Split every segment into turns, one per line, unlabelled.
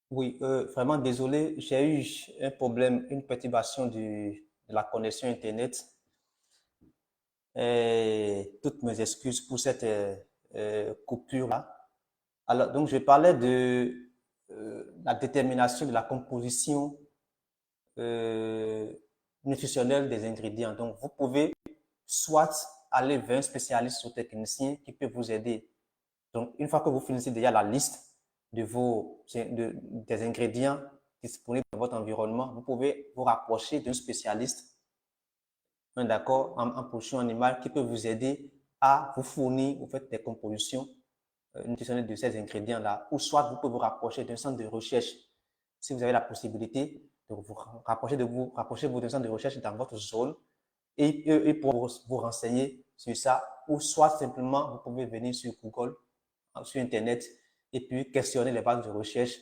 Oui, vraiment désolé, j'ai eu un problème, une perturbation de la connexion Internet. Et toutes mes excuses pour cette coupure-là. Alors, donc, je parlais de la détermination de la composition euh, nutritionnelle des ingrédients. Donc, vous pouvez soit aller vers un spécialiste ou technicien qui peut vous aider. Donc, une fois que vous finissez déjà la liste des ingrédients disponibles dans votre environnement, vous pouvez vous rapprocher d'un spécialiste, d'accord, en production animale qui peut vous aider à vous fournir, vous faites des compositions nutritionnelles de ces ingrédients-là, ou soit vous pouvez vous rapprocher d'un centre de recherche si vous avez la possibilité de vous rapprocher d'un centre de recherche dans votre zone et pour vous renseigner sur ça, ou soit simplement vous pouvez venir sur Google, sur Internet, et puis questionner les bases de recherche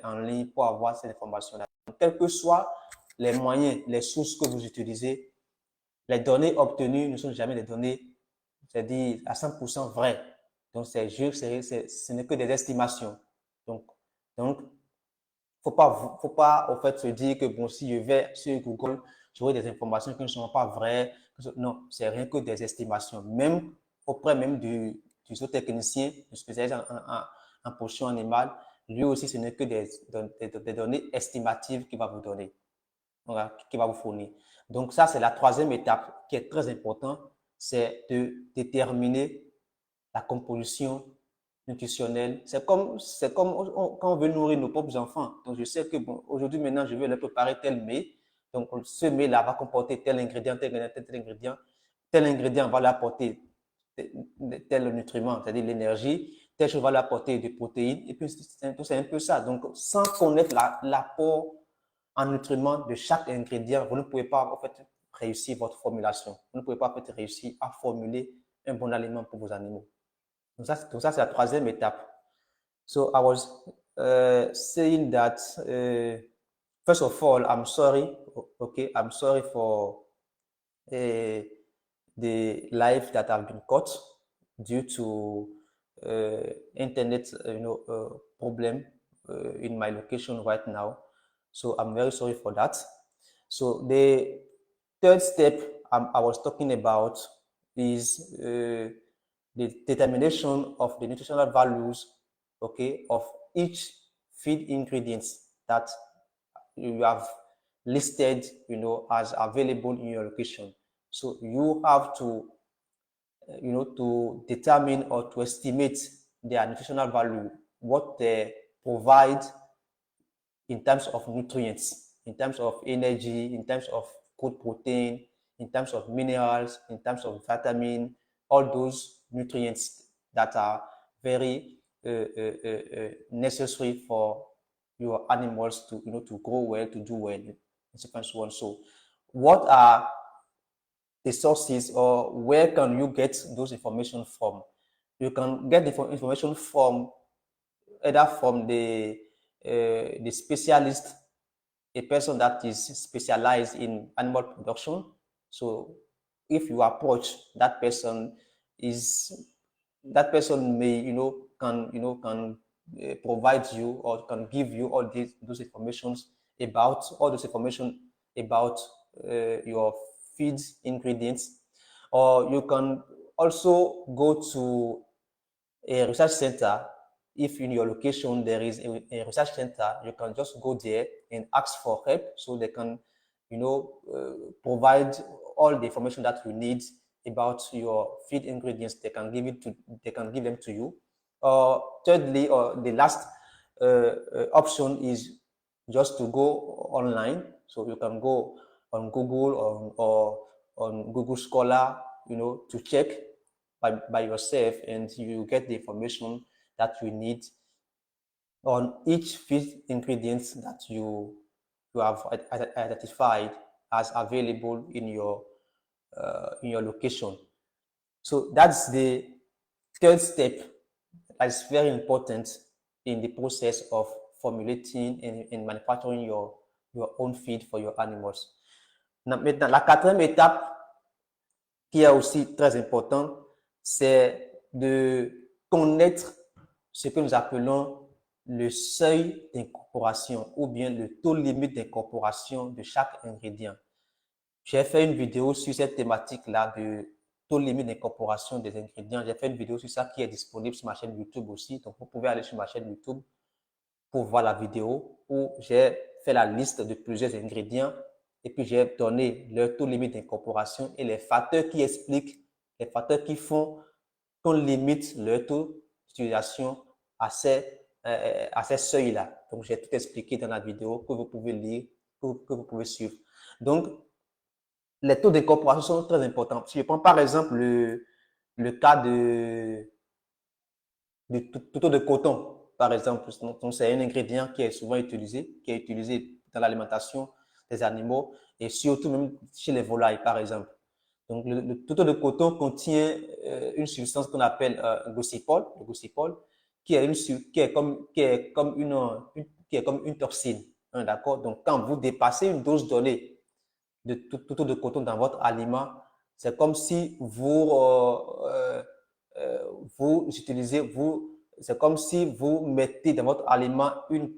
en ligne pour avoir ces informations-là. Quels que soient les moyens, les sources que vous utilisez, les données obtenues ne sont jamais des données, c'est-à-dire à 100% vraies. Donc, ce n'est que des estimations. Donc, donc faut pas, au fait, se dire que bon, si je vais sur Google, j'aurai des informations qui ne sont pas vraies. Non, c'est rien que des estimations. Même auprès même du zootechnicien, du spécialiste en pollution animale, lui aussi, ce n'est que des données estimatives qu'il va vous donner, voilà, qu'il va vous fournir. Donc ça, c'est la troisième étape qui est très importante, c'est de déterminer la composition nutritionnelle. C'est comme quand on veut nourrir nos propres enfants. Donc, je sais que bon, aujourd'hui, maintenant, je vais leur préparer tel mets. Donc, ce mets-là va comporter tel ingrédient, tel ingrédient, tel ingrédient. Tel ingrédient va lui apporter tel nutriment, c'est-à-dire l'énergie. Telle chose va lui apporter des protéines. Et puis, c'est un peu ça. Donc, sans connaître l'apport en nutriments de chaque ingrédient, vous ne pouvez pas en fait réussir votre formulation. Vous ne pouvez pas en fait réussir à formuler un bon aliment pour vos animaux. Donc ça, c'est la troisième étape. So I was saying that first of all, I'm sorry. Okay, I'm sorry for uh, the life that have been cut due to internet, problem in my location right now. So I'm very sorry for that. So the third step I was talking about is the determination of the nutritional values, okay, of each feed ingredients that you have listed, as available in your location. So you have to determine or to estimate their nutritional value, what they provide in terms of nutrients, in terms of energy, in terms of good protein, in terms of minerals, in terms of vitamin, all those nutrients that are very necessary for your animals to grow well, to do well, and so on. So, what are the sources, or where can you get those information from? You can get the information from either from the specialist, a person that is specialized in animal production. So if you approach that person, is that person may can provide you or can give you all those information about your feed ingredients, or you can also go to a research center. If in your location there is a research center, you can just go there and ask for help, so they can provide all the information that you need about your feed ingredients. They can give them to you. Thirdly, or the last option is just to go online. So you can go on Google or on Google Scholar, to check by yourself, and you get the information that you need on each feed ingredients that you have identified as available in your location. So that's the third step that's very important in the process of formulating and manufacturing your own feed for your animals. Maintenant, la quatrième étape qui est aussi très importante, c'est de connaître ce que nous appelons le seuil d'incorporation ou bien le taux limite d'incorporation de chaque ingrédient. J'ai fait une vidéo sur cette thématique-là de taux limite d'incorporation des ingrédients. J'ai fait une vidéo sur ça qui est disponible sur ma chaîne YouTube aussi. Donc, vous pouvez aller sur ma chaîne YouTube pour voir la vidéo où j'ai fait la liste de plusieurs ingrédients et puis j'ai donné leur taux limite d'incorporation et les facteurs qui expliquent, les facteurs qui font qu'on limite leur taux d'utilisation à ces seuils-là. Donc, j'ai tout expliqué dans la vidéo que vous pouvez lire, que vous pouvez suivre. Donc, les taux d'incorporation sont très importants. Si je prends par exemple le cas du taux de coton, par exemple, c'est un ingrédient qui est souvent utilisé, dans l'alimentation des animaux et surtout même chez les volailles, par exemple. Donc, le taux de coton contient une substance qu'on appelle le glycol, qui est comme une toxine. Hein, d'accord? Donc, quand vous dépassez une dose donnée de taux de coton dans votre aliment, c'est comme si c'est comme si vous mettez dans votre aliment une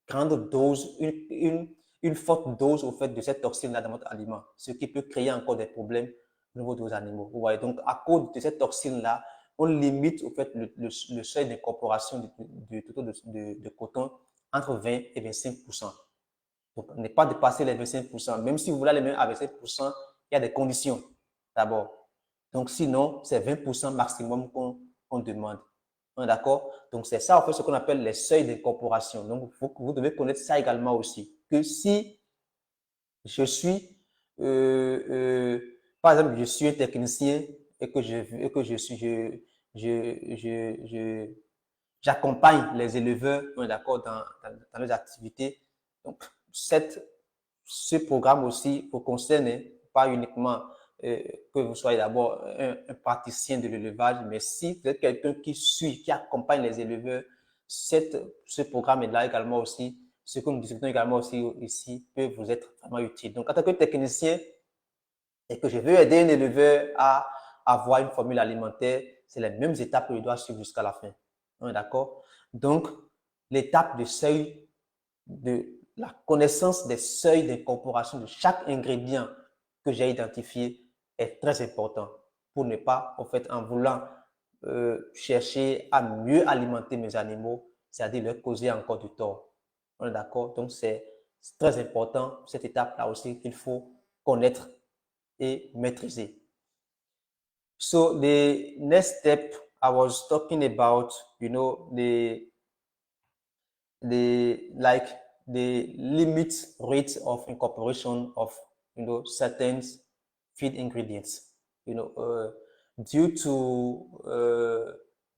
grande dose, une forte dose au fait de cette toxine-là dans votre aliment, ce qui peut créer encore des problèmes au niveau de vos animaux. Vous voyez, donc à cause de cette toxine-là, on limite au fait le seuil d'incorporation du taux de coton entre 20 et 25%. Donc, ne pas dépasser les 25%. Même si vous voulez aller même à 25%, il y a des conditions d'abord. Donc, sinon, c'est 20% maximum qu'on demande. D'accord? Donc, c'est ça, en fait, ce qu'on appelle les seuils d'incorporation. Donc, vous devez connaître ça également aussi. Que si je suis, par exemple, je suis un technicien et que j'accompagne les éleveurs, d'accord, dans leurs activités. Donc, ce programme aussi vous concerne, pas uniquement que vous soyez d'abord un praticien de l'élevage, mais si vous êtes quelqu'un qui suit, qui accompagne les éleveurs, ce programme est là également aussi. Ce que nous discutons également aussi ici peut vous être vraiment utile. Donc, en tant que technicien, et que je veux aider un éleveur à avoir une formule alimentaire, c'est les mêmes étapes que je dois suivre jusqu'à la fin. D'accord? Donc, l'étape de seuil, de la connaissance des seuils d'incorporation de chaque ingrédient que j'ai identifié est très important pour ne pas, en fait, en voulant chercher à mieux alimenter mes animaux, c'est-à-dire leur causer encore du tort. On est d'accord? Donc, c'est très important, cette étape-là aussi, qu'il faut connaître et maîtriser. So the next step I was talking about, the limit rate of incorporation of certain feed ingredients. Due to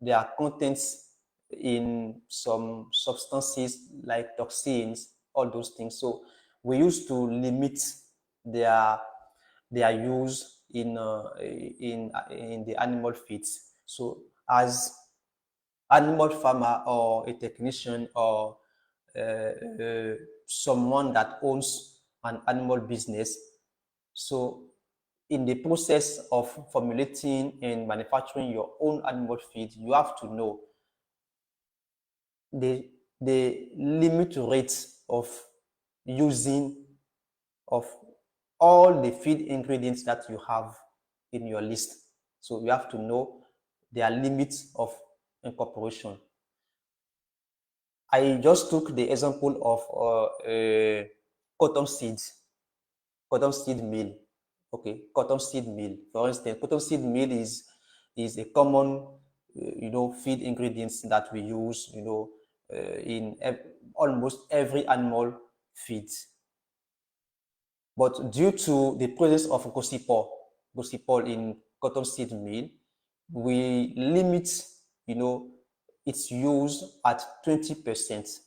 their contents in some substances like toxins, all those things. So we used to limit their use in the animal feeds. So as animal farmer or a technician or someone that owns an animal business, so in the process of formulating and manufacturing your own animal feed, you have to know the limit rates of using of all the feed ingredients that you have in your list. So you have to know their limits of incorporation. I just took the example of cotton seed meal. Okay, cotton seed meal. For instance, cotton seed meal is a common, feed ingredients that we use, in almost every animal feed. But due to the presence of gossypol in cotton seed meal, we limit, its use at 20%.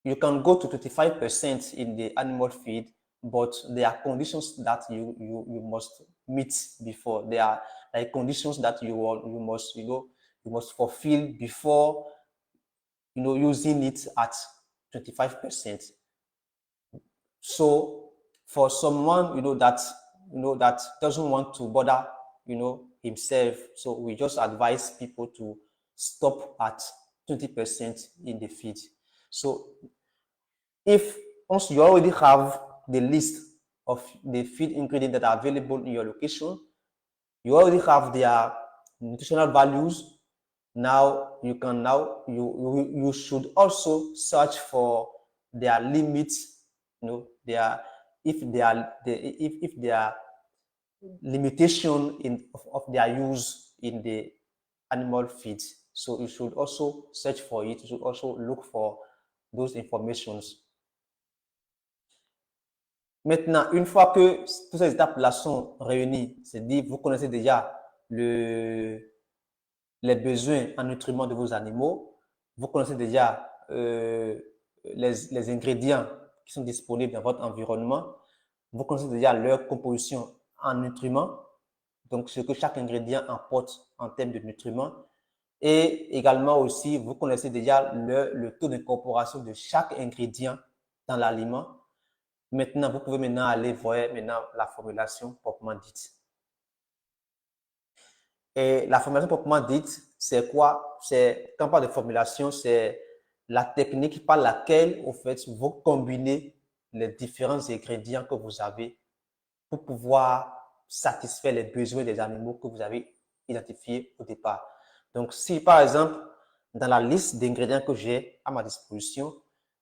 You can go to 25% in the animal feed, but there are conditions that you must meet before. There are like conditions that you must fulfill before using it at 25%. So for someone that doesn't want to bother himself, so we just advise people to stop at 20% in the feed. So if once you already have the list of the feed ingredients that are available in your location, you already have their nutritional values. Now you can you should also search for their limits, their if their limitation of their use in the animal feed. So you should also search for it. You should also look for those informations. Maintenant, une fois que toutes ces étapes-là sont réunies, c'est-à-dire vous connaissez déjà les besoins en nutriments de vos animaux, vous connaissez déjà les ingrédients qui sont disponibles dans votre environnement, vous connaissez déjà leur composition en nutriments, donc ce que chaque ingrédient apporte en termes de nutriments, et également aussi, vous connaissez déjà le taux d'incorporation de chaque ingrédient dans l'aliment. Maintenant, vous pouvez maintenant aller voir maintenant la formulation proprement dite. Et la formulation proprement dite, c'est quoi? Quand on parle de formulation, c'est la technique par laquelle, au fait, vous combinez les différents ingrédients que vous avez pour pouvoir satisfaire les besoins des animaux que vous avez identifiés au départ. Donc, si par exemple, dans la liste d'ingrédients que j'ai à ma disposition,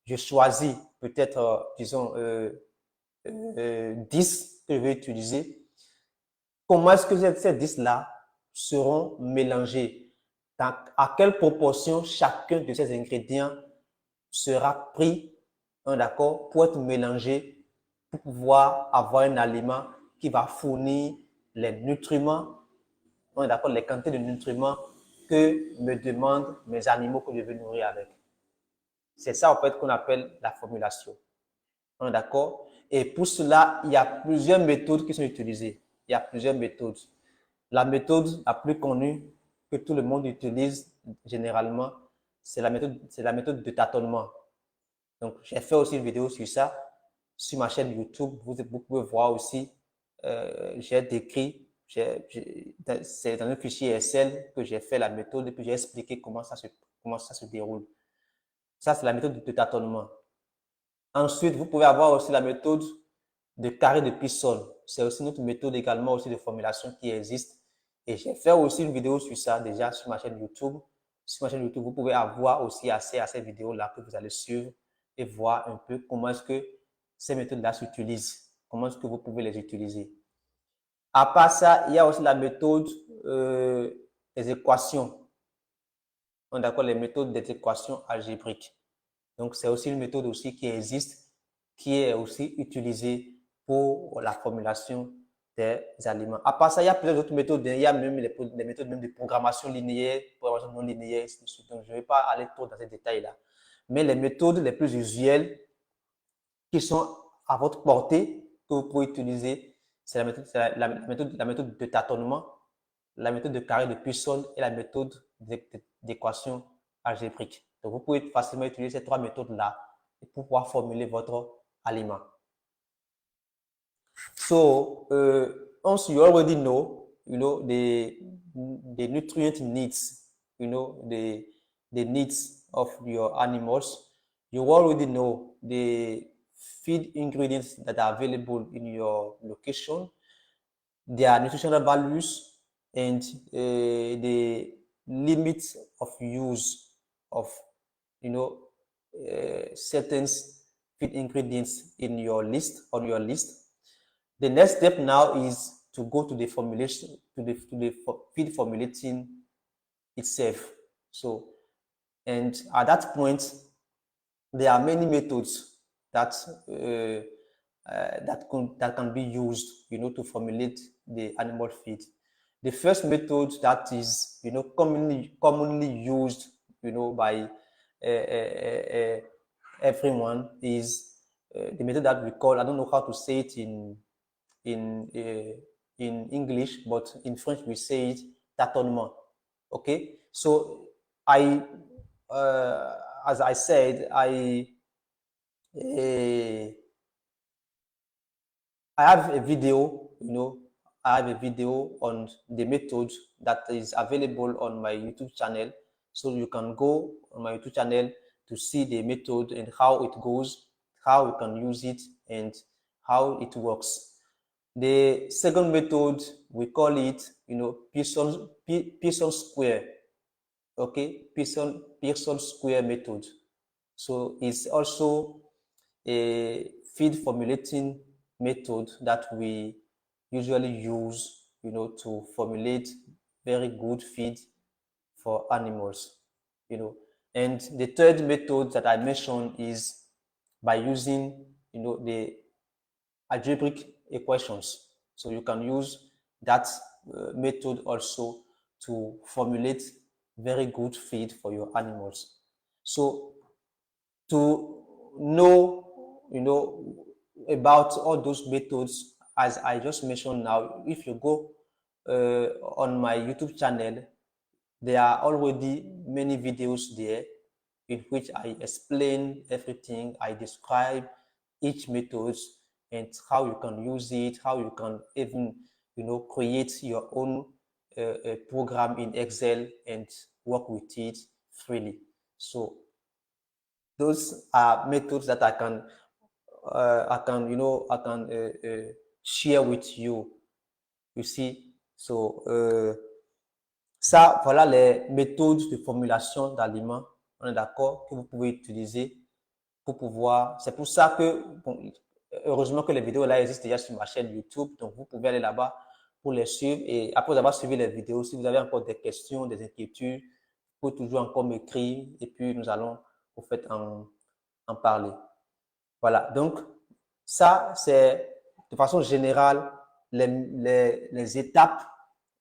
je choisis peut-être, disons, 10 que je vais utiliser, comment est-ce que ces 10-là seront mélangés? À quelle proportion chacun de ces ingrédients sera pris, d'accord, pour être mélangé, pour pouvoir avoir un aliment qui va fournir les nutriments, d'accord, les quantités de nutriments que me demandent mes animaux que je veux nourrir avec. C'est ça, en fait, qu'on appelle la formulation. D'accord? Et pour cela, il y a plusieurs méthodes qui sont utilisées. Il y a plusieurs méthodes. La méthode la plus connue que tout le monde utilise généralement, c'est la méthode de tâtonnement. Donc, j'ai fait aussi une vidéo sur ça sur ma chaîne YouTube. Vous pouvez voir aussi, j'ai décrit, c'est dans un fichier Excel que j'ai fait la méthode et puis j'ai expliqué comment ça se déroule. Ça, c'est la méthode de tâtonnement. Ensuite, vous pouvez avoir aussi la méthode de carré de Pearson. C'est aussi une autre méthode également aussi de formulation qui existe. Et j'ai fait aussi une vidéo sur ça déjà sur ma chaîne YouTube. Sur ma chaîne YouTube, vous pouvez avoir aussi accès à ces vidéos-là que vous allez suivre et voir un peu comment est-ce que ces méthodes-là s'utilisent. Comment est-ce que vous pouvez les utiliser. À part ça, il y a aussi la méthode des équations. On est d'accord, les méthodes des équations algébriques. Donc, c'est aussi une méthode aussi qui existe, qui est aussi utilisée pour la formulation des aliments. À part ça, il y a plusieurs autres méthodes. Il y a même les méthodes même de programmation linéaire, programmation non linéaire, donc je ne vais pas aller trop dans ces détails-là. Mais les méthodes les plus usuelles qui sont à votre portée, que vous pouvez utiliser, c'est la méthode de tâtonnement, la méthode de carré de Pearson et la méthode d'équation algébrique. Donc, vous pouvez facilement utiliser ces trois méthodes-là pour pouvoir formuler votre aliment. So, once you already know, the nutrient needs, the needs of your animals, you already know the feed ingredients that are available in your location, their nutritional values, and the limits of use of certain feed ingredients in your list, on your list. The next step now is to go to the formulation, to the feed formulating itself. So, and at that point, there are many methods that that can be used, to formulate the animal feed. The first method that is, commonly used, by everyone is the method that we call, I don't know how to say it in English, but in French we say it tâtonnement. Okay, so as I said, I have a video, I have a video on the method that is available on my YouTube channel. So you can go on my YouTube channel to see the method and how it goes, how you can use it, and how it works. The second method, we call it, Pearson square. Okay, Pearson square method. So it's also a feed formulating method that we usually use, to formulate very good feed for animals, And the third method that I mentioned is by using, the algebraic equations. So you can use that method also to formulate very good feed for your animals. So to know, about all those methods, as I just mentioned now, if you go on my YouTube channel, there are already many videos there in which I explain everything. I describe each method and how you can use it, how you can even, create your own program in Excel and work with it freely. So those are methods that I can, share with you. You see, so ça, voilà les méthodes de formulation d'aliments, on est d'accord, que vous pouvez utiliser pour pouvoir. C'est pour ça que, bon, heureusement que les vidéos là existent déjà sur ma chaîne YouTube, donc vous pouvez aller là-bas pour les suivre. Et après avoir suivi les vidéos, si vous avez encore des questions, des inquiétudes, vous pouvez toujours encore m'écrire et puis nous allons au fait en parler. Voilà, donc ça, c'est de façon générale les étapes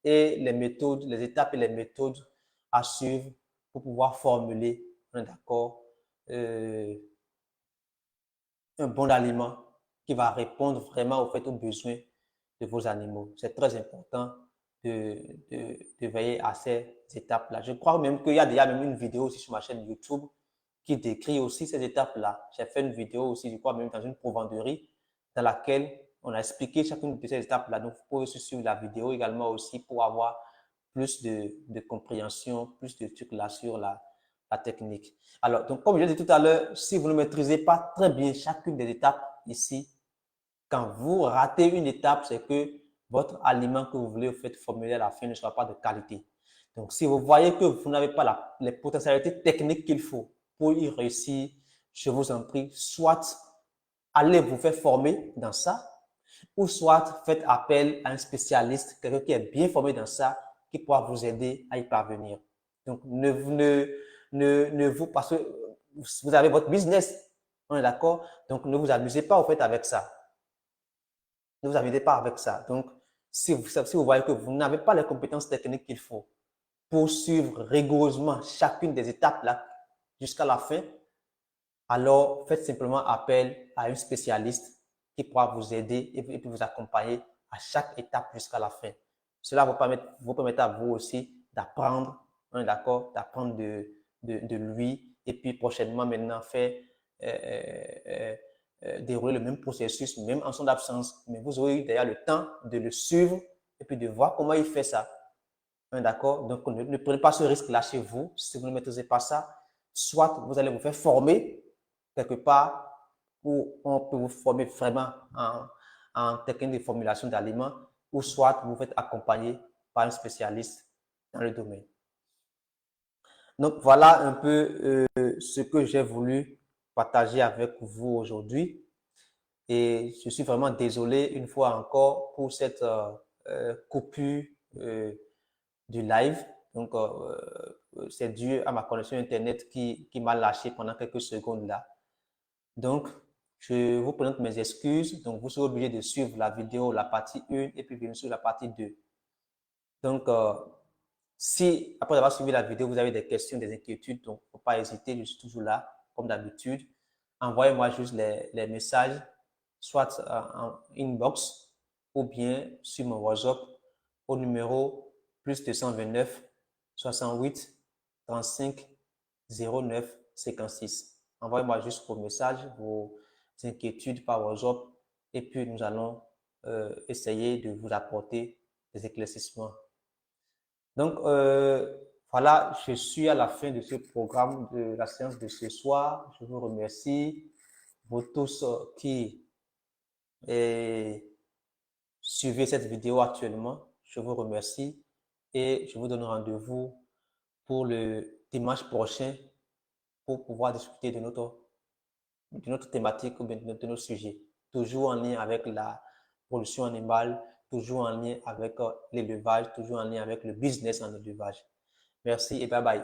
et les méthodes, les étapes et les méthodes à suivre pour pouvoir formuler, d'accord, un bon aliment qui va répondre vraiment au fait aux besoins de vos animaux. C'est très important de veiller à ces étapes-là. Je crois même qu'il y a déjà même une vidéo aussi sur ma chaîne YouTube qui décrit aussi ces étapes-là. J'ai fait une vidéo aussi, je crois même dans une provenderie, dans laquelle on a expliqué chacune de ces étapes-là. Donc, vous pouvez aussi suivre la vidéo également aussi pour avoir plus de compréhension, plus de trucs là sur la technique. Alors, donc, comme je l'ai dit tout à l'heure, si vous ne maîtrisez pas très bien chacune des étapes ici, quand vous ratez une étape, c'est que votre aliment que vous voulez formuler à la fin ne sera pas de qualité. Donc, si vous voyez que vous n'avez pas les potentialités techniques qu'il faut pour y réussir, je vous en prie, soit allez vous faire former dans ça, ou soit faites appel à un spécialiste, quelqu'un qui est bien formé dans ça, qui pourra vous aider à y parvenir. Donc, parce que vous avez votre business, on est d'accord? Donc, ne vous amusez pas au fait avec ça. Ne vous amusez pas avec ça. Donc, si vous voyez que vous n'avez pas les compétences techniques qu'il faut pour suivre rigoureusement chacune des étapes là jusqu'à la fin, alors faites simplement appel à un spécialiste qui pourra vous aider et puis vous accompagner à chaque étape jusqu'à la fin. Cela vous permettre à vous aussi d'apprendre, d'accord, d'apprendre de lui et puis prochainement maintenant faire dérouler le même processus, même en son absence, mais vous aurez eu d'ailleurs le temps de le suivre et puis de voir comment il fait ça. D'accord? Donc, ne prenez pas ce risque-là chez vous si vous ne maîtrisez pas ça. Soit vous allez vous faire former quelque part où on peut vous former vraiment en technique de formulation d'aliments, ou soit vous faites accompagner par un spécialiste dans le domaine. Donc, voilà un peu ce que j'ai voulu partager avec vous aujourd'hui. Et je suis vraiment désolé une fois encore pour cette coupure du live. Donc, c'est dû à ma connexion Internet qui m'a lâché pendant quelques secondes là. Donc, je vous présente mes excuses. Donc, vous serez obligé de suivre la vidéo, la partie 1 et puis bien sûr la partie 2. Donc, si après avoir suivi la vidéo, vous avez des questions, des inquiétudes, donc il ne faut pas hésiter, je suis toujours là, comme d'habitude. Envoyez-moi juste les messages, soit en inbox ou bien sur mon WhatsApp au numéro plus 229 68 35 09 56. Envoyez-moi juste vos messages, vos inquiétudes par WhatsApp et puis nous allons essayer de vous apporter des éclaircissements. Donc, Voilà, je suis à la fin de ce programme de la séance de ce soir. Je vous remercie, vous tous qui suivez cette vidéo actuellement. Je vous remercie et je vous donne rendez-vous pour le dimanche prochain pour pouvoir discuter de notre thématique ou bien de notre sujet. Toujours en lien avec la pollution animale, toujours en lien avec l'élevage, toujours en lien avec le business en élevage. Merci et bye bye.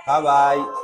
Bye bye.